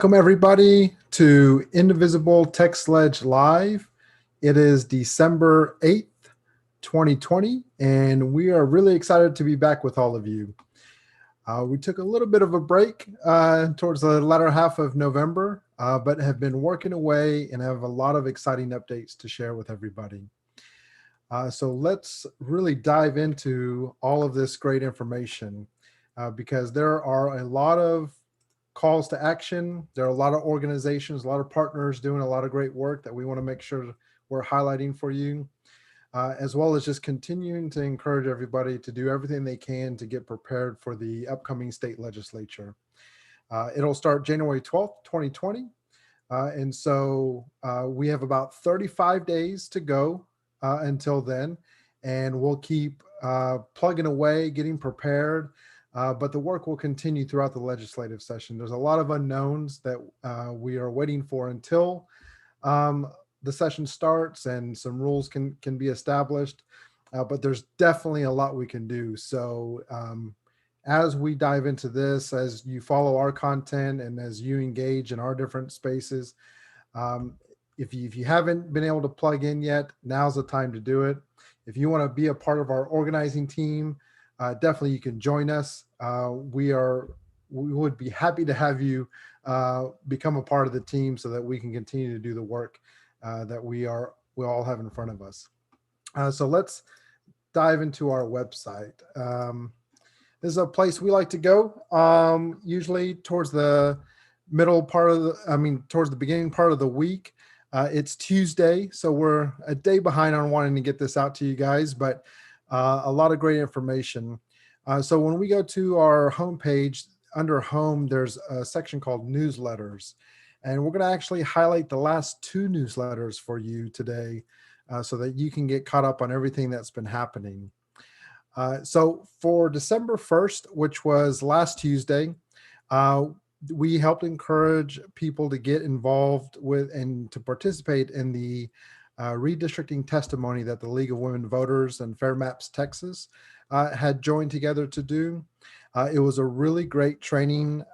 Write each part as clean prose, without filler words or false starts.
Welcome everybody to Indivisible Text Ledge Live. It is December 8th, 2020, and we are really excited to be back with all of you. We took a little bit of a break towards the latter half of November, but have been working away and have a lot of exciting updates to share with everybody. So let's really dive into all of this great information because there are a lot of calls to action. There are a lot of organizations, a lot of partners doing a lot of great work that we want to make sure we're highlighting for you, as well as just continuing to encourage everybody to do everything they can to get prepared for the upcoming state legislature. It'll start January 12th, 2020. And so we have about 35 days to go until then, and we'll keep plugging away, getting prepared. But the work will continue throughout the legislative session. There's a lot of unknowns that we are waiting for until the session starts and some rules can be established. But there's definitely a lot we can do. So as we dive into this, as you follow our content and as you engage in our different spaces, if you haven't been able to plug in yet, now's the time to do it. If you want to be a part of our organizing team, definitely you can join us. We would be happy to have you become a part of the team so that we can continue to do the work that we all have in front of us. So let's dive into our website. This is a place we like to go, usually towards the middle part of towards the beginning part of the week. It's Tuesday, so we're a day behind on wanting to get this out to you guys, but a lot of great information. So when we go to our homepage, under home, there's a section called newsletters. And we're going to actually highlight the last two newsletters for you today so that you can get caught up on everything that's been happening. So for December 1st, which was last Tuesday, we helped encourage people to get involved with and to participate in the redistricting testimony that the League of Women Voters and Fair Maps Texas had joined together to do. It was a really great training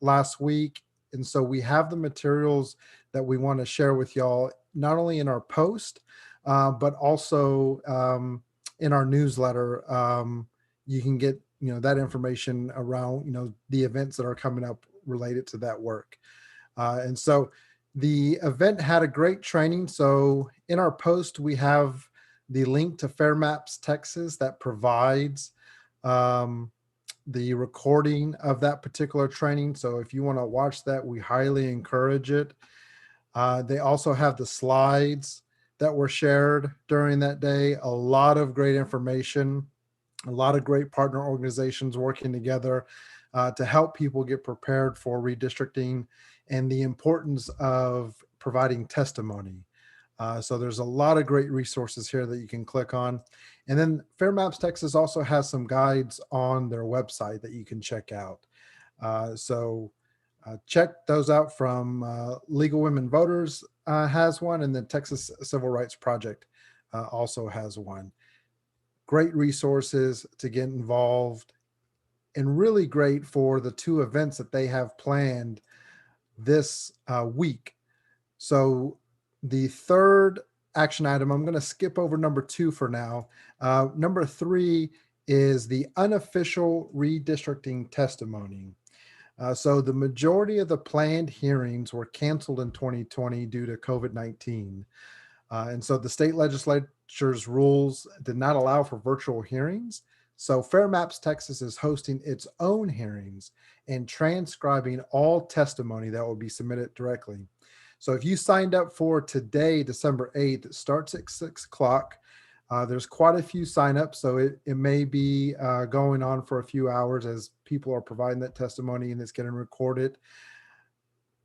last week. And so we have the materials that we want to share with y'all, not only in our post, but also in our newsletter. You can get that information around the events that are coming up related to that work. And so the event had a great training. So in our post, we have the link to Fair Maps Texas that provides the recording of that particular training. So if you want to watch that, we highly encourage it. They also have the slides that were shared during that day. A lot of great information, a lot of great partner organizations working together to help people get prepared for redistricting and the importance of providing testimony. So there's a lot of great resources here that you can click on. And then Fair Maps Texas also has some guides on their website that you can check out. So check those out from League of Women Voters has one, and the Texas Civil Rights Project also has one. Great resources to get involved, and really great for the two events that they have planned this week. So the third action item, I'm going to skip over number 2 for now. Number 3 is the unofficial redistricting testimony. So the majority of the planned hearings were canceled in 2020 due to COVID-19. And so the state legislature's rules did not allow for virtual hearings. So Fair Maps Texas is hosting its own hearings and transcribing all testimony that will be submitted directly. So if you signed up for today, December 8th, it starts at 6 o'clock. There's quite a few signups, so it may be going on for a few hours as people are providing that testimony and it's getting recorded.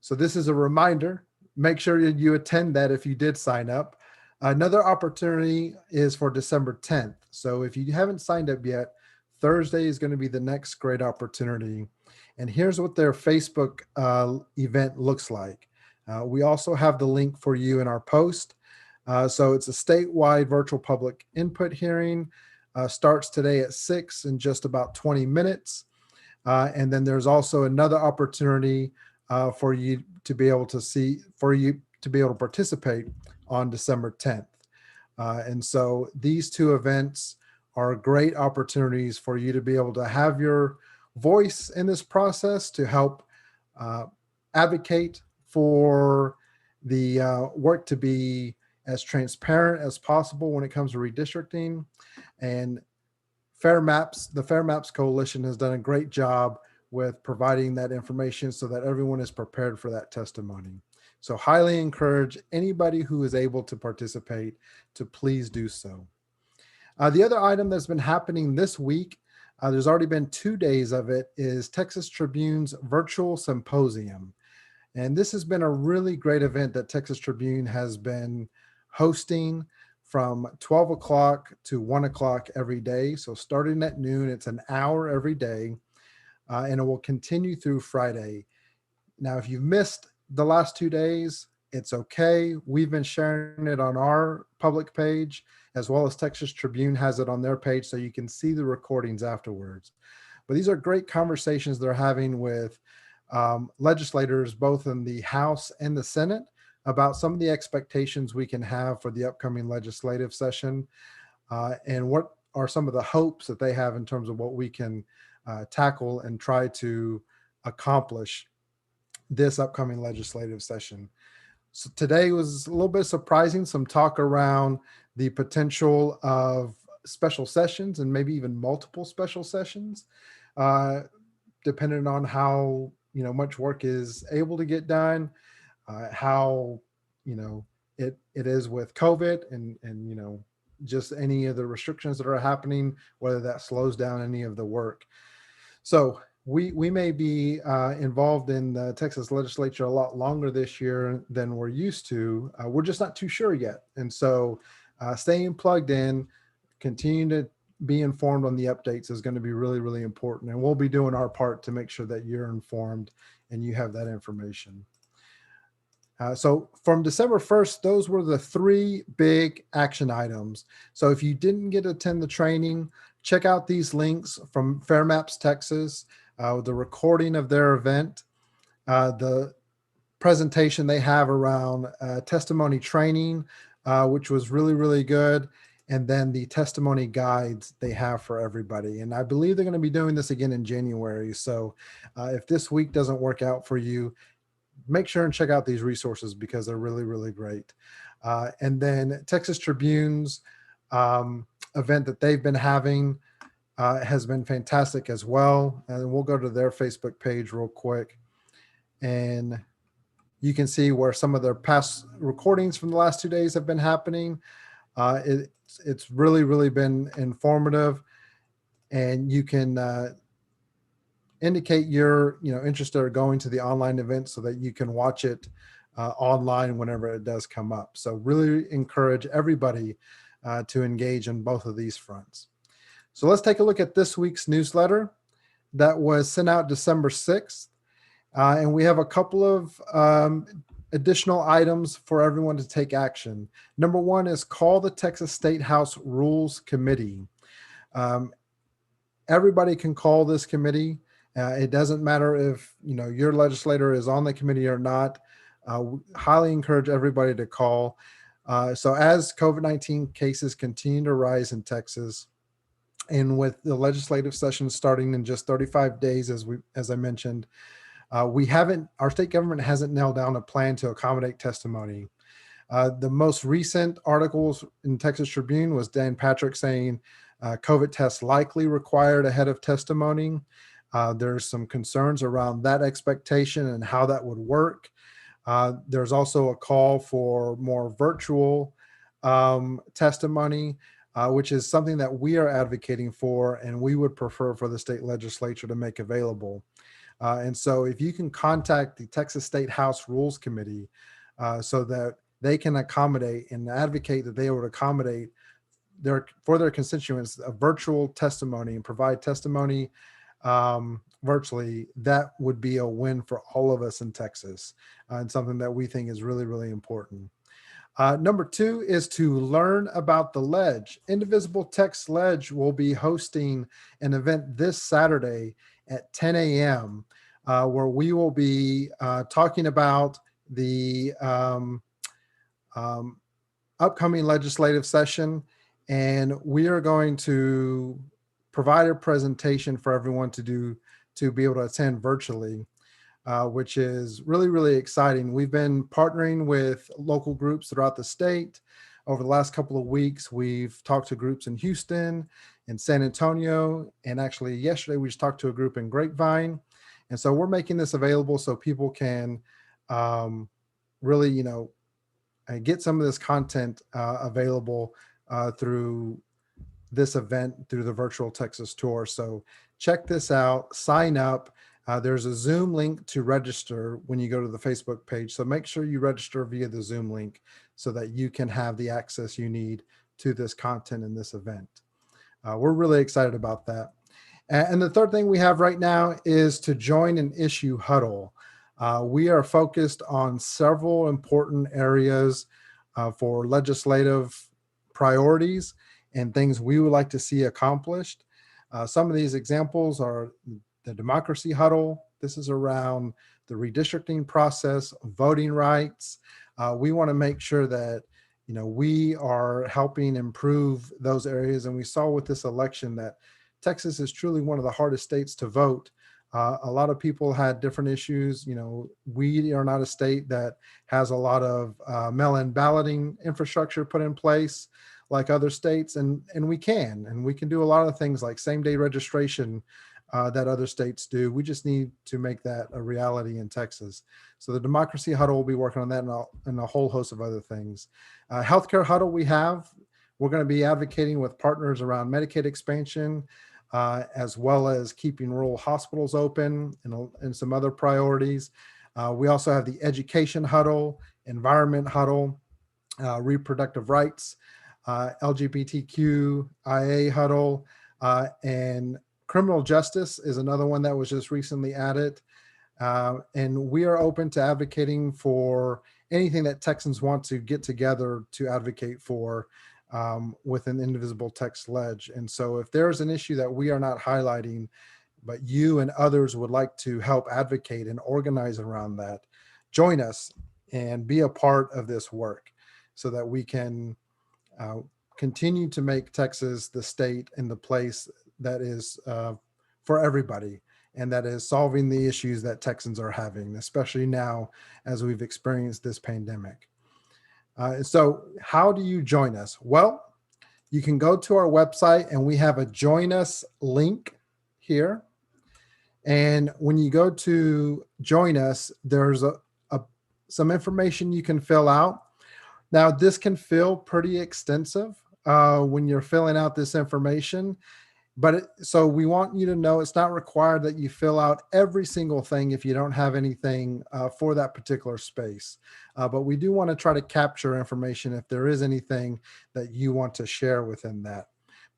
So this is a reminder. Make sure you attend that if you did sign up. Another opportunity is for December 10th. So if you haven't signed up yet, Thursday is going to be the next great opportunity. And here's what their Facebook event looks like. We also have the link for you in our post. So it's a statewide virtual public input hearing. Starts today at 6 in just about 20 minutes. And then there's also another opportunity for you to be able to participate on December 10th. And so these two events are great opportunities for you to be able to have your voice in this process to help advocate for the work to be as transparent as possible when it comes to redistricting. And the Fair Maps Coalition has done a great job with providing that information so that everyone is prepared for that testimony. So highly encourage anybody who is able to participate to please do so. The other item that's been happening this week, there's already been 2 days of it, is Texas Tribune's virtual symposium. And this has been a really great event that Texas Tribune has been hosting from 12 o'clock to 1 o'clock every day. So starting at noon, it's an hour every day, and it will continue through Friday. Now, if you've missed the last 2 days, it's okay. We've been sharing it on our public page, as well as Texas Tribune has it on their page, so you can see the recordings afterwards. But these are great conversations they're having with legislators, both in the House and the Senate, about some of the expectations we can have for the upcoming legislative session, and what are some of the hopes that they have in terms of what we can tackle and try to accomplish this upcoming legislative session. So today was a little bit surprising, some talk around the potential of special sessions and maybe even multiple special sessions, depending on how much work is able to get done, how it is with COVID and just any of the restrictions that are happening, whether that slows down any of the work. So we may be involved in the Texas legislature a lot longer this year than we're used to. We're just not too sure yet. And so staying plugged in, continue to be informed on the updates is going to be really, really important. And we'll be doing our part to make sure that you're informed and you have that information. So from December 1st, those were the 3 big action items. So if you didn't get to attend the training, check out these links from Fair Maps Texas, the recording of their event, the presentation they have around testimony training, which was really, really good, and then the testimony guides they have for everybody. And I believe they're going to be doing this again in January. So if this week doesn't work out for you, make sure and check out these resources because they're really, really great. And then Texas Tribune's event that they've been having has been fantastic as well. And we'll go to their Facebook page real quick. And you can see where some of their past recordings from the last 2 days have been happening. It's really, really been informative. And you can indicate you're interested or going to the online event so that you can watch it online whenever it does come up. So really encourage everybody to engage in both of these fronts. So let's take a look at this week's newsletter that was sent out December 6th. And we have a couple of additional items for everyone to take action. Number 1 is call the Texas State House Rules Committee. Everybody can call this committee. It doesn't matter if your legislator is on the committee or not. Highly encourage everybody to call. So as COVID-19 cases continue to rise in Texas, and with the legislative session starting in just 35 days, as I mentioned, our state government hasn't nailed down a plan to accommodate testimony. The most recent articles in Texas Tribune was Dan Patrick saying COVID tests likely required ahead of testimony. There's some concerns around that expectation and how that would work. There's also a call for more virtual testimony, which is something that we are advocating for and we would prefer for the state legislature to make available. And so if you can contact the Texas State House Rules Committee so that they can accommodate and advocate that they would accommodate for their constituents a virtual testimony and provide testimony virtually, that would be a win for all of us in Texas, and something that we think is really, really important. Number 2 is to learn about the Lege. Indivisible Text Lege will be hosting an event this Saturday at 10 a.m. where we will be talking about the upcoming legislative session, and we are going to provide a presentation for everyone to be able to attend virtually, which is really, really exciting. We've been partnering with local groups throughout the state. Over the last couple of weeks, we've talked to groups in Houston, in San Antonio, and actually yesterday we just talked to a group in Grapevine. And so we're making this available so people can really, get some of this content available through this event, through the virtual Texas tour. So check this out, sign up. There's a Zoom link to register when you go to the Facebook page. So make sure you register via the Zoom link so that you can have the access you need to this content in this event. We're really excited about that. And the third thing we have right now is to join an issue huddle. We are focused on several important areas for legislative priorities and things we would like to see accomplished. Some of these examples are the democracy huddle. This is around the redistricting process, voting rights. We want to make sure that we are helping improve those areas. And we saw with this election that Texas is truly one of the hardest states to vote. A lot of people had different issues. We are not a state that has a lot of mail-in balloting infrastructure put in place like other states, and we can do a lot of things like same-day registration that other states do. We just need to make that a reality in Texas. So the Democracy Huddle will be working on that and a whole host of other things. Healthcare Huddle we're going to be advocating with partners around Medicaid expansion, as well as keeping rural hospitals open and some other priorities. We also have the Education Huddle, Environment Huddle, Reproductive Rights, LGBTQIA Huddle, and Criminal Justice is another one that was just recently added. And we are open to advocating for anything that Texans want to get together to advocate for within Indivisible Text Ledge. And so if there's an issue that we are not highlighting, but you and others would like to help advocate and organize around that, join us and be a part of this work so that we can continue to make Texas the state and the place that is for everybody, and that is solving the issues that Texans are having, especially now as we've experienced this pandemic. So how do you join us? Well, you can go to our website and we have a join us link here. And when you go to join us, there's some information you can fill out. Now, this can feel pretty extensive when you're filling out this information. So we want you to know it's not required that you fill out every single thing if you don't have anything for that particular space. But we do want to try to capture information if there is anything that you want to share within that.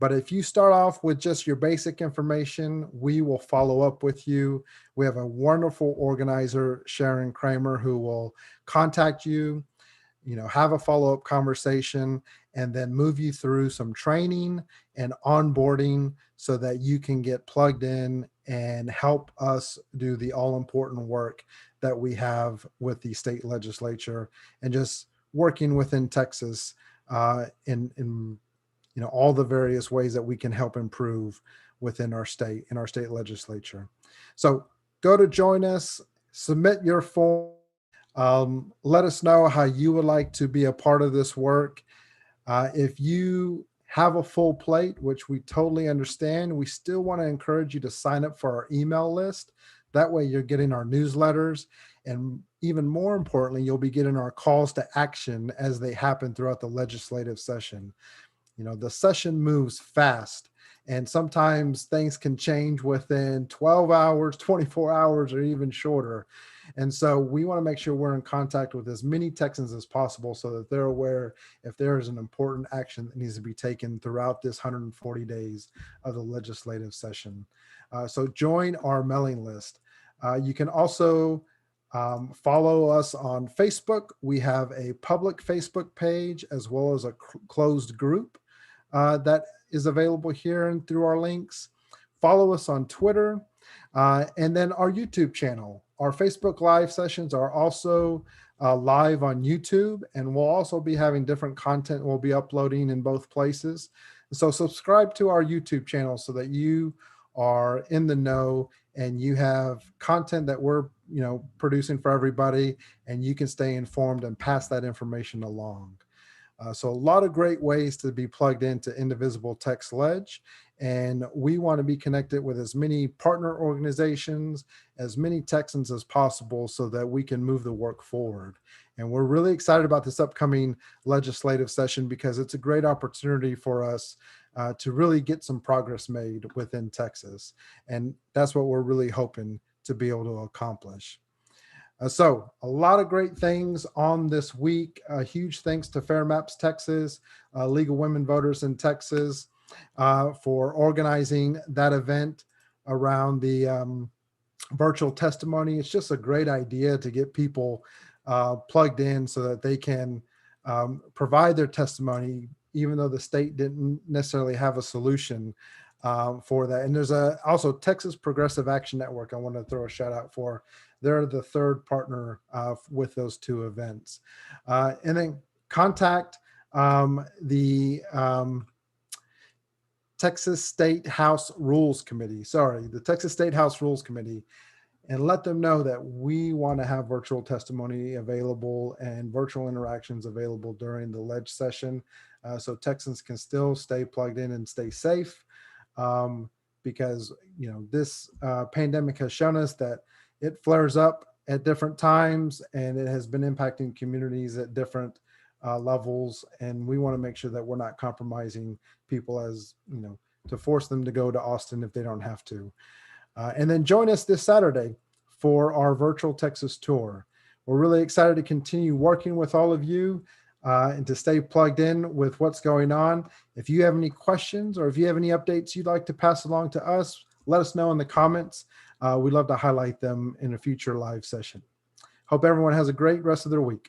But if you start off with just your basic information, we will follow up with you. We have a wonderful organizer, Sharon Kramer, who will contact you, have a follow-up conversation, and then move you through some training and onboarding so that you can get plugged in and help us do the all-important work that we have with the state legislature and just working within Texas in all the various ways that we can help improve within our state and our state legislature. So go to join us, submit your form. Let us know how you would like to be a part of this work. If you have a full plate, which we totally understand, we still want to encourage you to sign up for our email list. That way you're getting our newsletters, and even more importantly, you'll be getting our calls to action as they happen throughout the legislative session. The session moves fast, and sometimes things can change within 12 hours, 24 hours, or even shorter. And so we want to make sure we're in contact with as many Texans as possible so that they're aware if there is an important action that needs to be taken throughout this 140 days of the legislative session. So join our mailing list. You can also follow us on Facebook. We have a public Facebook page as well as a closed group that is available here and through our links. Follow us on Twitter. And then our YouTube channel. Our Facebook Live sessions are also live on YouTube, and we'll also be having different content we'll be uploading in both places. So subscribe to our YouTube channel so that you are in the know and you have content that we're producing for everybody, and you can stay informed and pass that information along. So a lot of great ways to be plugged into Indivisible Text Ledge. And we want to be connected with as many partner organizations, as many Texans as possible so that we can move the work forward. And we're really excited about this upcoming legislative session because it's a great opportunity for us to really get some progress made within Texas. And that's what we're really hoping to be able to accomplish. So a lot of great things on this week. Huge thanks to Fair Maps Texas, League of Women Voters in Texas for organizing that event around the virtual testimony. It's just a great idea to get people plugged in so that they can provide their testimony, even though the state didn't necessarily have a solution for that. And there's also Texas Progressive Action Network I want to throw a shout out for. They're the third partner with those two events. And then contact the Texas State House Rules Committee, the Texas State House Rules Committee, and let them know that we want to have virtual testimony available and virtual interactions available during the Ledge session so Texans can still stay plugged in and stay safe. Because this pandemic has shown us that it flares up at different times and it has been impacting communities at different levels, and we want to make sure that we're not compromising people to force them to go to Austin if they don't have to. And then join us this Saturday for our virtual Texas tour. We're really excited to continue working with all of you and to stay plugged in with what's going on. If you have any questions or if you have any updates you'd like to pass along to us, let us know in the comments. We'd love to highlight them in a future live session. Hope everyone has a great rest of their week.